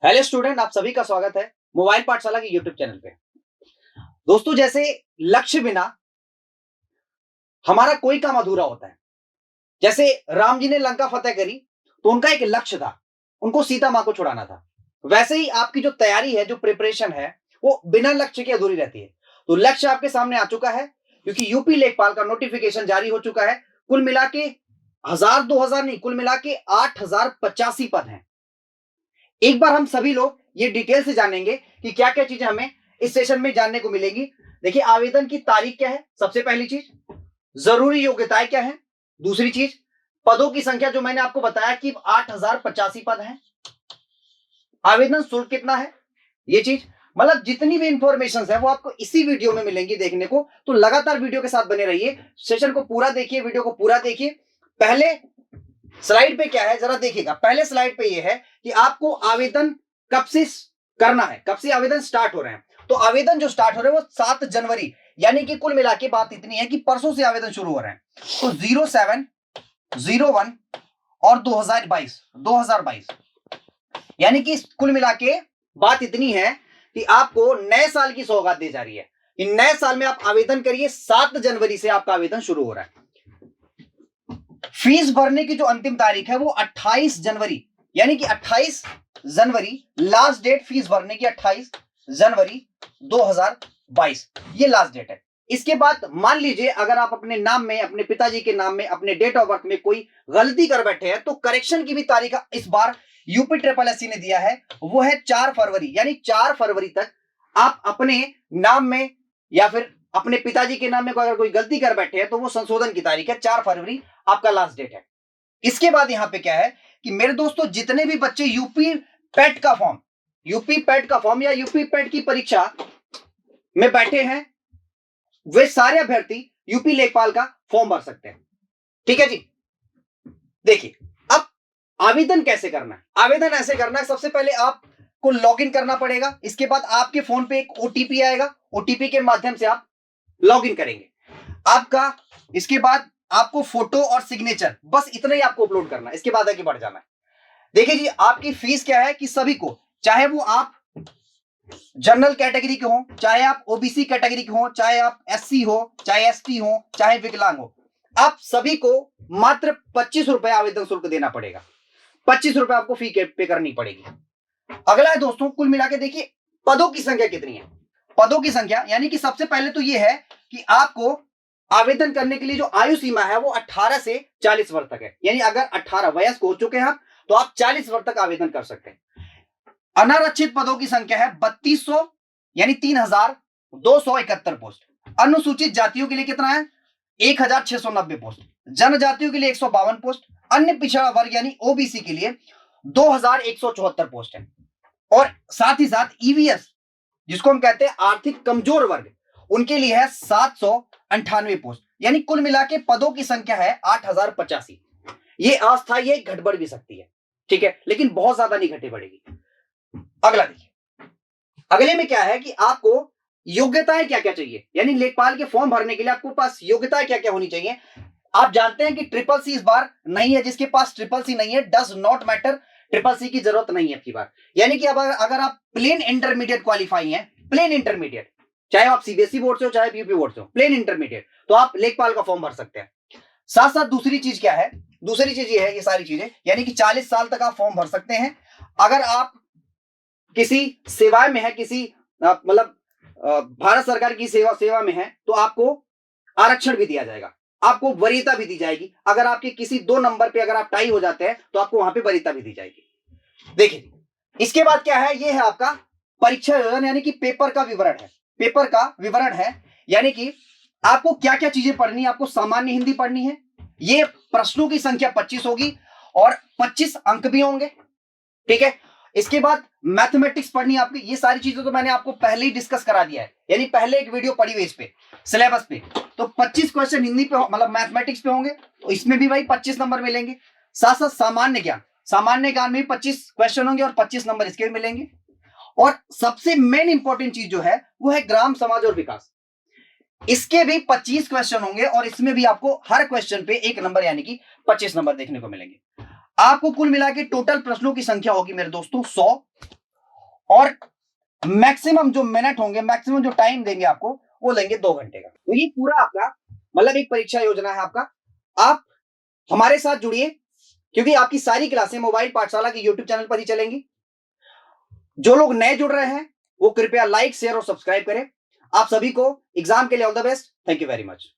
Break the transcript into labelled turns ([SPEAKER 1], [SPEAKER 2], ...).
[SPEAKER 1] Hello student, आप सभी का स्वागत है मोबाइल पाठशाला के यूट्यूब चैनल पे। दोस्तों, जैसे लक्ष्य बिना हमारा कोई काम अधूरा होता है। जैसे राम जी ने लंका फतेह करी तो उनका एक लक्ष्य था, उनको सीता मां को छुड़ाना था। वैसे ही आपकी जो तैयारी है, जो प्रिपरेशन है, वो बिना लक्ष्य के अधूरी रहती है। तो लक्ष्य आपके सामने आ चुका है, क्योंकि यूपी लेखपाल का नोटिफिकेशन जारी हो चुका है। कुल मिला के 1000 2000 नहीं, कुल मिला के 8085 पद हैं। एक बार हम सभी लोग ये डिटेल से जानेंगे कि क्या क्या चीजें हमें इस सेशन में जानने को मिलेगी। देखिए, आवेदन की तारीख क्या है, सबसे पहली चीज। जरूरी योग्यताएं क्या है, दूसरी चीज। पदों की संख्या जो मैंने आपको बताया कि 8085 पद हैं। आवेदन शुल्क कितना है, ये चीज। मतलब जितनी भी इंफॉर्मेशन है वो आपको इसी वीडियो में मिलेंगी देखने को। तो लगातार वीडियो के साथ बने रहिए, सेशन को पूरा देखिए, वीडियो को पूरा देखिए। पहले स्लाइड पे क्या है जरा देखिएगा। पहले स्लाइड पे ये है कि आपको आवेदन कब से करना है, कब से आवेदन स्टार्ट हो रहे हैं। तो आवेदन जो स्टार्ट हो रहे हैं वो 7 जनवरी, यानी कि कुल मिला के बात इतनी है कि परसों से आवेदन शुरू हो रहे हैं। तो 07 01 और 2022 यानी कि कुल मिला के बात इतनी है कि आपको नए साल की सौगात दी जा रही है कि नए साल में आप आवेदन करिए। 7 जनवरी से आपका आवेदन शुरू हो रहा है। फीस भरने की जो अंतिम तारीख है वो 28 जनवरी, यानी कि 28 जनवरी लास्ट डेट फीस भरने की। 28 जनवरी 2022 ये लास्ट डेट है। इसके बाद मान लीजिए अगर आप अपने नाम में, अपने पिताजी के नाम में, अपने डेट ऑफ बर्थ में कोई गलती कर बैठे हैं तो करेक्शन की भी तारीख इस बार यूपी ट्रिपल एससी ने दिया है, वो है 4 फरवरी। यानी 4 फरवरी तक आप अपने नाम में या फिर अपने पिताजी के नाम में अगर कोई गलती कर बैठे हैं तो वो संशोधन की तारीख है 4 फरवरी आपका लास्ट डेट है। इसके बाद यहां पे क्या है कि मेरे दोस्तों, जितने भी बच्चे यूपी पेट का फॉर्म या यूपी पेट की परीक्षा में बैठे हैं, वे सारे अभ्यर्थी यूपी लेखपाल का फॉर्म भर सकते हैं। ठीक है जी। देखिए, अब आवेदन कैसे करना है। आवेदन ऐसे करना है, सबसे पहले आपको लॉग इन करना पड़ेगा। इसके बाद आपके फोन पे एक ओटीपी आएगा, ओटीपी के माध्यम से आप लॉग इन करेंगे आपका। इसके बाद आपको फोटो और सिग्नेचर, बस इतना ही आपको अपलोड करना है। इसके बाद आगे बढ़ जाना है। देखिए जी, आपकी फीस क्या है कि सभी को, चाहे वो आप जनरल कैटेगरी के हो, चाहे आप ओबीसी कैटेगरी के हो, चाहे आप एससी हो, चाहे एसटी हो, चाहे विकलांग हो, आप सभी को मात्र 25 रुपए आवेदन शुल्क देना पड़ेगा। 25 रुपए आपको फी पे करनी पड़ेगी। अगला है दोस्तों, कुल मिला के देखिए पदों की संख्या कितनी है। पदों की संख्या यानी कि सबसे पहले तो यह है कि आपको आवेदन करने के लिए जो आयु सीमा है वो 18 से 40 वर्ष तक है। यानी अगर 18 वयस्क हो चुके हैं आप तो आप 40 वर्ष तक आवेदन कर सकते हैं। अनारक्षित पदों की संख्या है 3200, यानी 3271 पोस्ट। अनुसूचित जातियों के लिए कितना है, 1690 पोस्ट। जनजातियों के लिए 152 पोस्ट। अन्य पिछड़ा वर्ग यानी ओबीसी के लिए 2174 पोस्ट है। और साथ ही साथ ईवीएस, जिसको हम कहते हैं आर्थिक कमजोर वर्ग, उनके लिए है 798 पोस्ट। यानी कुल मिला के पदों की संख्या है 8085। ये अस्थायी है, घट बढ़ भी सकती है, ठीक है, लेकिन बहुत ज्यादा नहीं घटे बढ़ेगी। अगला देखिए, अगले में क्या है कि आपको योग्यताएं क्या क्या चाहिए, यानी लेखपाल के फॉर्म भरने के लिए आपको पास योग्यताएं क्या क्या होनी चाहिए। आप जानते हैं कि ट्रिपल सी इस बार नहीं है, जिसके पास ट्रिपल सी नहीं है does not matter, triple C की जरूरत नहीं है आपकी बार। यानी कि अब अगर आप प्लेन इंटरमीडिएट क्वालिफाई हैं, प्लेन इंटरमीडिएट, चाहे आप सीबीएसई बोर्ड से हो चाहे यूपी बोर्ड से हो, प्लेन इंटरमीडिएट, तो आप लेखपाल का फॉर्म भर सकते हैं। साथ साथ दूसरी चीज क्या है, दूसरी चीज ये है, ये सारी चीजें यानी कि 40 साल तक आप फॉर्म भर सकते हैं। अगर आप किसी सेवाएं में है, किसी मतलब भारत सरकार की सेवा में है, तो आपको आरक्षण भी दिया जाएगा, आपको वरीयता भी दी जाएगी। अगर आपके किसी 2 नंबर पे अगर आप टाई हो जाते हैं तो आपको वहां पे वरीयता भी दी जाएगी। देखिए, इसके बाद क्या है, ये है आपका परीक्षा विवरण, यानी कि पेपर का विवरण है। पेपर का विवरण है यानी कि आपको क्या क्या चीजें पढ़नी है। आपको सामान्य हिंदी पढ़नी है, ये प्रश्नों की संख्या 25 होगी और 25 अंक भी होंगे, ठीक है। इसके बाद मैथमेटिक्स पढ़नी है आपकी। ये सारी चीजें तो मैंने आपको पहले ही डिस्कस करा दिया है, यानी पहले एक वीडियो पढ़ी हुई इस पे सिलेबस पे। तो 25 क्वेश्चन हिंदी पे मतलब मैथमेटिक्स पे होंगे, तो इसमें भी भाई 25 नंबर मिलेंगे। साथ साथ सामान्य ज्ञान, सामान्य ज्ञान में 25 क्वेश्चन होंगे और 25 नंबर इसके भी मिलेंगे। और सबसे मेन इंपॉर्टेंट चीज जो है वो है ग्राम समाज और विकास, इसके भी 25 क्वेश्चन होंगे और इसमें भी आपको हर क्वेश्चन पे 1 नंबर यानी कि 25 नंबर देखने को मिलेंगे। आपको कुल मिला के टोटल प्रश्नों की संख्या होगी मेरे दोस्तों 100। और मैक्सिमम जो मिनट होंगे, मैक्सिमम जो टाइम देंगे आपको, वो लेंगे 2 घंटे का। तो ये पूरा आपका मतलब एक परीक्षा योजना है आपका। आप हमारे साथ जुड़िए, क्योंकि आपकी सारी क्लासें मोबाइल पाठशाला के यूट्यूब चैनल पर ही चलेंगी। जो लोग नए जुड़ रहे हैं वो कृपया लाइक, शेयर और सब्सक्राइब करें। आप सभी को एग्जाम के लिए all the best. Thank you very much.